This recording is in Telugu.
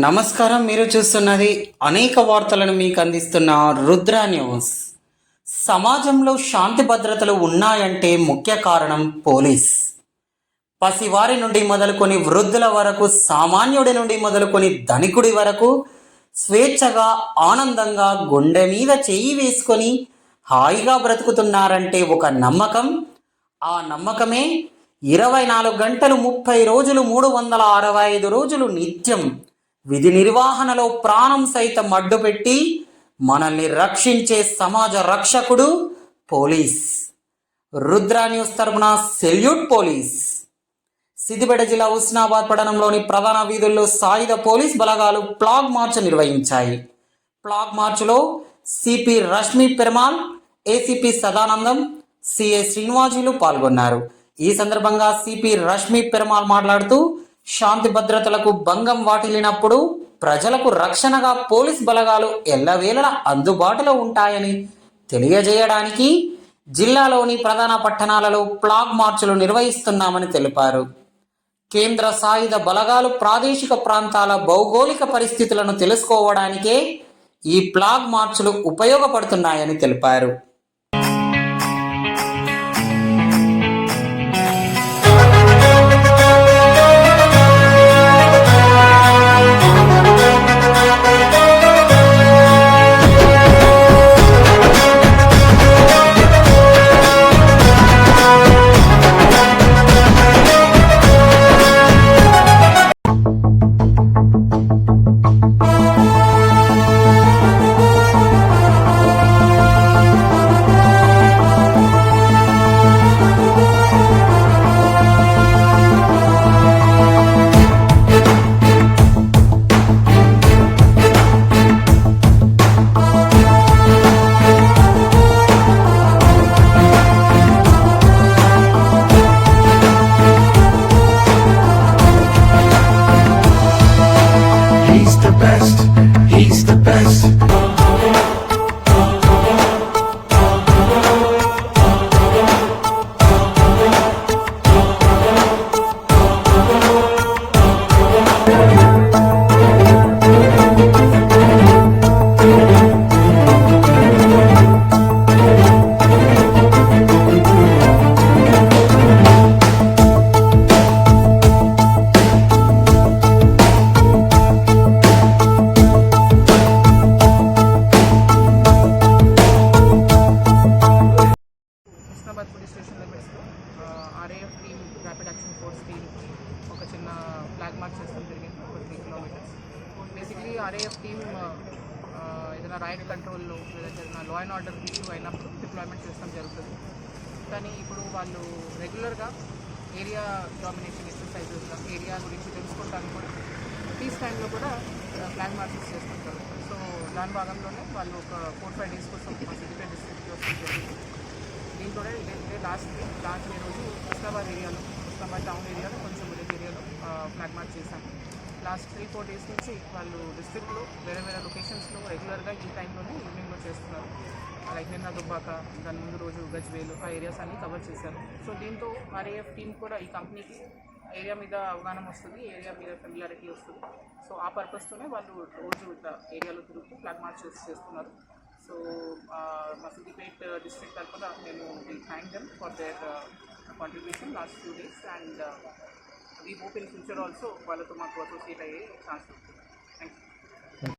నమస్కారం. మీరు చూస్తున్నది అనేక వార్తలను మీకు అందిస్తున్న రుద్ర న్యూస్. సమాజంలో శాంతి భద్రతలు ఉన్నాయంటే ముఖ్య కారణం పోలీస్. పసివారి నుండి మొదలుకొని వృద్ధుల వరకు, సామాన్యుడి నుండి మొదలుకొని ధనికుడి వరకు స్వేచ్ఛగా, ఆనందంగా గుండె మీద చెయ్యి వేసుకొని హాయిగా బ్రతుకుతున్నారంటే ఒక నమ్మకం. ఆ నమ్మకమే 24 గంటలు 30 రోజులు 365 రోజులు నిత్యం విధి నిర్వహణలో ప్రాణం సైతం అడ్డుపెట్టి మనల్ని రక్షించే సమాజ రక్షకుడు పోలీస్. రుద్ర న్యూస్ తరపున సెల్యూట్ పోలీస్. సిద్దిపేట జిల్లా హుస్నాబాద్ పట్టణంలోని ప్రధాన వీధుల్లో సాయుధ పోలీస్ బలగాలు ఫ్లాగ్ మార్చ్ నిర్వహించాయి. ఫ్లాగ్ మార్చ్లో CP Rashmi Perumal, ACP Sadanandam, CA Srinivasulu పాల్గొన్నారు. ఈ సందర్భంగా సిపి రష్మి పెరుమాల్ మాట్లాడుతూ, శాంతి భద్రతలకు భంగం వాటిల్లినప్పుడు ప్రజలకు రక్షణగా పోలీస్ బలగాలు ఎల్లవేళలా అందుబాటులో ఉంటాయని తెలియజేయడానికి జిల్లాలోని ప్రధాన పట్టణాలలో ఫ్లాగ్ మార్చులు నిర్వహిస్తున్నామని తెలిపారు. కేంద్ర సాయుధ బలగాలు ప్రాదేశిక ప్రాంతాల భౌగోళిక పరిస్థితులను తెలుసుకోవడానికే ఈ ఫ్లాగ్ మార్చులు ఉపయోగపడుతున్నాయని తెలిపారు. He's the best. Police station లిమిట్స్లో RAF team, rapid action force team ఒక చిన్న ఫ్లాగ్ మార్చ్ చేస్తాం జరిగింది, ఒక 3 కిలోమీటర్స్. బేసిక్లీ ఆర్ఏఎఫ్ టీమ్ ఏదైనా రైట్ కంట్రోల్లో లేదంటే ఏదైనా లా అండ్ ఆర్డర్ ఇష్యూ అయినప్పుడు డిప్లాయ్మెంట్ చేస్తాం జరుగుతుంది. కానీ ఇప్పుడు వాళ్ళు రెగ్యులర్గా ఏరియా డామినేషన్ ఎక్సర్సైజెస్, ఏరియా గురించి తెలుసుకోవడానికి కూడా పీస్ టైంలో కూడా ఫ్లాగ్ మార్చెస్ చేస్తుంటారు. సో దాని భాగంలోనే వాళ్ళు ఒక 4-5 డేస్ కోసం సిద్దిపేట డిస్ట్రిక్ట్కి వస్తుంది జరిగింది. దీంతో ఇదే లాస్ట్ రోజు హుస్నాబాద్ టౌన్ ఏరియాలో, కొంచెం విలేజ్ ఏరియాలో ఫ్లాగ్ మార్చ్ చేశాము. లాస్ట్ 3-4 డేస్ నుంచి వాళ్ళు డిస్ట్రిక్ట్లో వేరే లొకేషన్స్లో రెగ్యులర్గా ఈ టైంలోనే ఈవినింగ్లో చేస్తున్నారు. లైక్ నిన్న దుబ్బాక, దాని ముందు రోజు గజ్వేలు, ఆ ఏరియాస్ అన్నీ కవర్ చేశారు. సో దీంతో ఆర్ఏఎఫ్ టీం కూడా ఈ కంపెనీకి ఏరియా మీద అవగాహన వస్తుంది, ఏరియా మీద ఫెమిలారిటీ వస్తుంది. సో ఆ పర్పస్తోనే వాళ్ళు రోజు ఇట్లా ఏరియాలో తిరుగుతూ ఫ్లాగ్ మార్చ్ చేస్తున్నారు. సో మా సిద్దిపేట్ డిస్ట్రిక్ట్ తరఫున మేము thank them for their contribution last 2 days and we hope in future also వాళ్ళతో మాకు అసోసియేట్ అయ్యే ఛాన్స్ ఉంటుంది. Thank you.